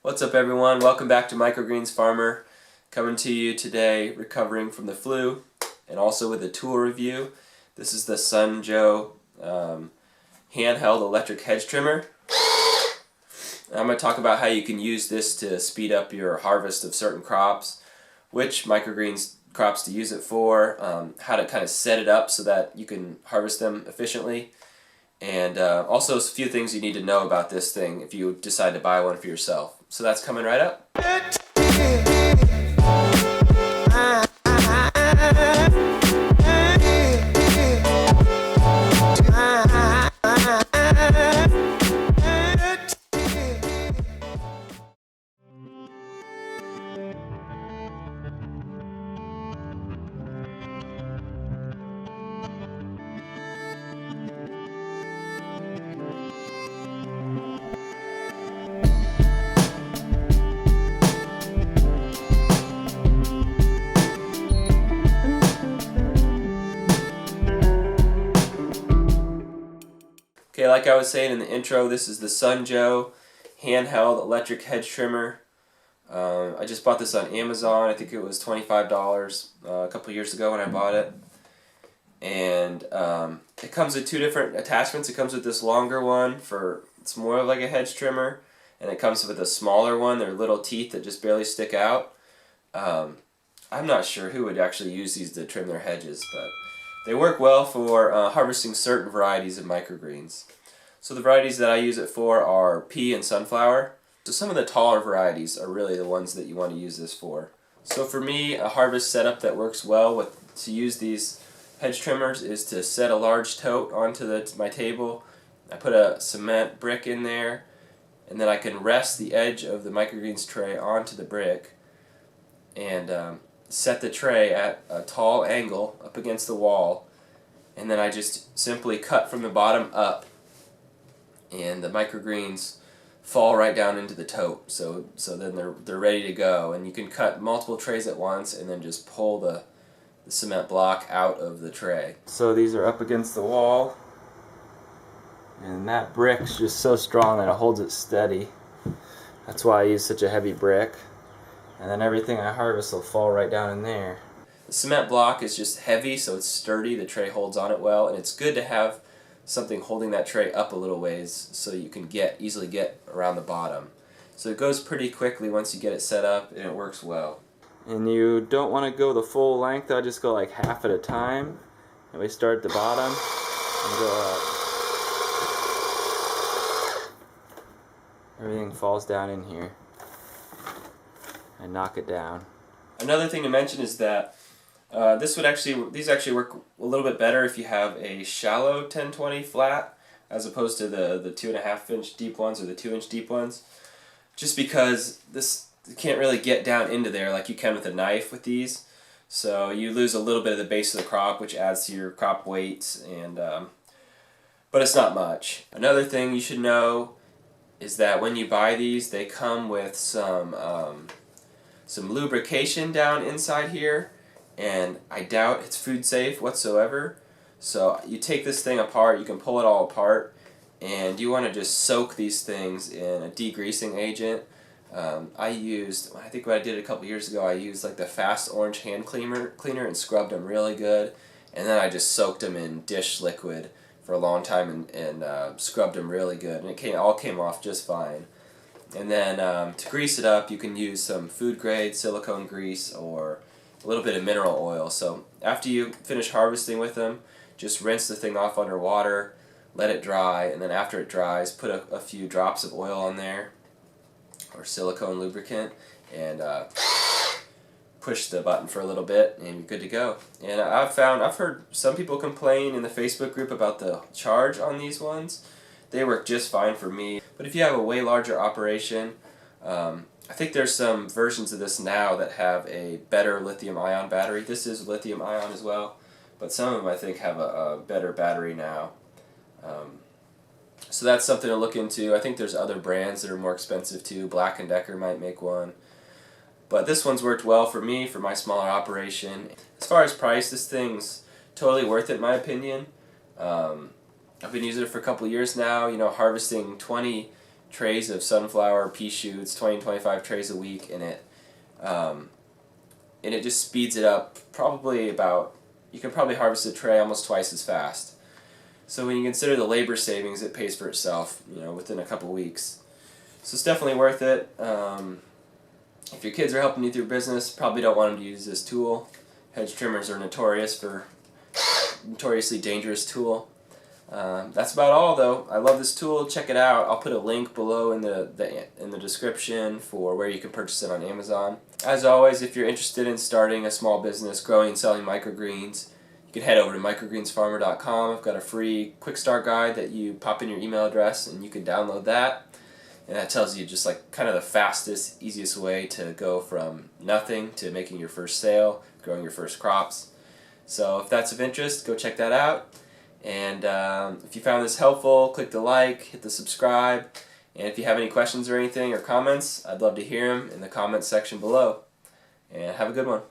What's up everyone? Welcome back to Microgreens Farmer. Coming to you today recovering from the flu and also with a tool review. This is the Sun Joe handheld electric hedge trimmer. I'm going to talk about how you can use this to speed up your harvest of certain crops, which microgreens crops to use it for, how to kind of set it up so that you can harvest them efficiently, and also a few things you need to know about this thing if you decide to buy one for yourself. So that's coming right up. Okay, like I was saying in the intro, this is the Sun Joe handheld electric hedge trimmer. I just bought this on Amazon. I think it was $25 a couple years ago when I bought it. And it comes with two different attachments. It comes with this longer one it's more of like a hedge trimmer, and it comes with a smaller one. They're little teeth that just barely stick out. I'm not sure who would actually use these to trim their hedges, but they work well for harvesting certain varieties of microgreens. So the varieties that I use it for are pea and sunflower. So some of the taller varieties are really the ones that you want to use this for. So for me, a harvest setup that works well to use these hedge trimmers is to set a large tote onto my table. I put a cement brick in there, and then I can rest the edge of the microgreens tray onto the brick and set the tray at a tall angle up against the wall, and then I just simply cut from the bottom up, and the microgreens fall right down into the tote. So then they're ready to go, and you can cut multiple trays at once and then just pull the cement block out of the tray. So these are up against the wall, and that brick's just so strong that it holds it steady. That's why I use such a heavy brick. And then everything I harvest will fall right down in there. The cement block is just heavy, so it's sturdy. The tray holds on it well, and it's good to have something holding that tray up a little ways so you can easily get around the bottom. So it goes pretty quickly once you get it set up, and it works well. And you don't want to go the full length. I just go like half at a time. And we start at the bottom and go up. Everything falls down in here. And knock it down. Another thing to mention is that these actually work a little bit better if you have a shallow 1020 flat as opposed to the 2.5 inch deep ones or the 2 inch deep ones, just because this can't really get down into there like you can with a knife with these, so you lose a little bit of the base of the crop, which adds to your crop weight, and but it's not much. Another thing you should know is that when you buy these, they come with some lubrication down inside here, and I doubt it's food safe whatsoever. So you take this thing apart, you can pull it all apart, and you want to just soak these things in a degreasing agent. I think what I did a couple years ago, I used like the Fast Orange hand cleaner and scrubbed them really good, and then I just soaked them in dish liquid for a long time and scrubbed them really good, and it all came off just fine. And then to grease it up, you can use some food grade silicone grease or a little bit of mineral oil. So after you finish harvesting with them, just rinse the thing off under water, let it dry, and then after it dries, put a few drops of oil on there or silicone lubricant, and push the button for a little bit, and you're good to go. And I've heard some people complain in the Facebook group about the charge on these ones. They work just fine for me. But if you have a way larger operation, I think there's some versions of this now that have a better lithium-ion battery. This is lithium-ion as well, but some of them I think have a better battery now. So that's something to look into. I think there's other brands that are more expensive too. Black & Decker might make one. But this one's worked well for me, for my smaller operation. As far as price, this thing's totally worth it in my opinion. I've been using it for a couple of years now, harvesting 20 trays of sunflower pea shoots, 20 to 25 trays a week, and it just speeds it up probably about, you can probably harvest a tray almost twice as fast. So when you consider the labor savings, it pays for itself, within a couple weeks. So it's definitely worth it. If your kids are helping you through business, probably don't want them to use this tool. Hedge trimmers are notoriously dangerous tool. That's about all, though. I love this tool. Check it out. I'll put a link below in the description for where you can purchase it on Amazon. As always, if you're interested in starting a small business growing and selling microgreens, you can head over to microgreensfarmer.com. I've got a free quick start guide that you pop in your email address and you can download that. And that tells you just like kind of the fastest, easiest way to go from nothing to making your first sale, growing your first crops. So if that's of interest, go check that out. And if you found this helpful, click the like, hit the subscribe. And if you have any questions or anything or comments, I'd love to hear them in the comments section below. And have a good one.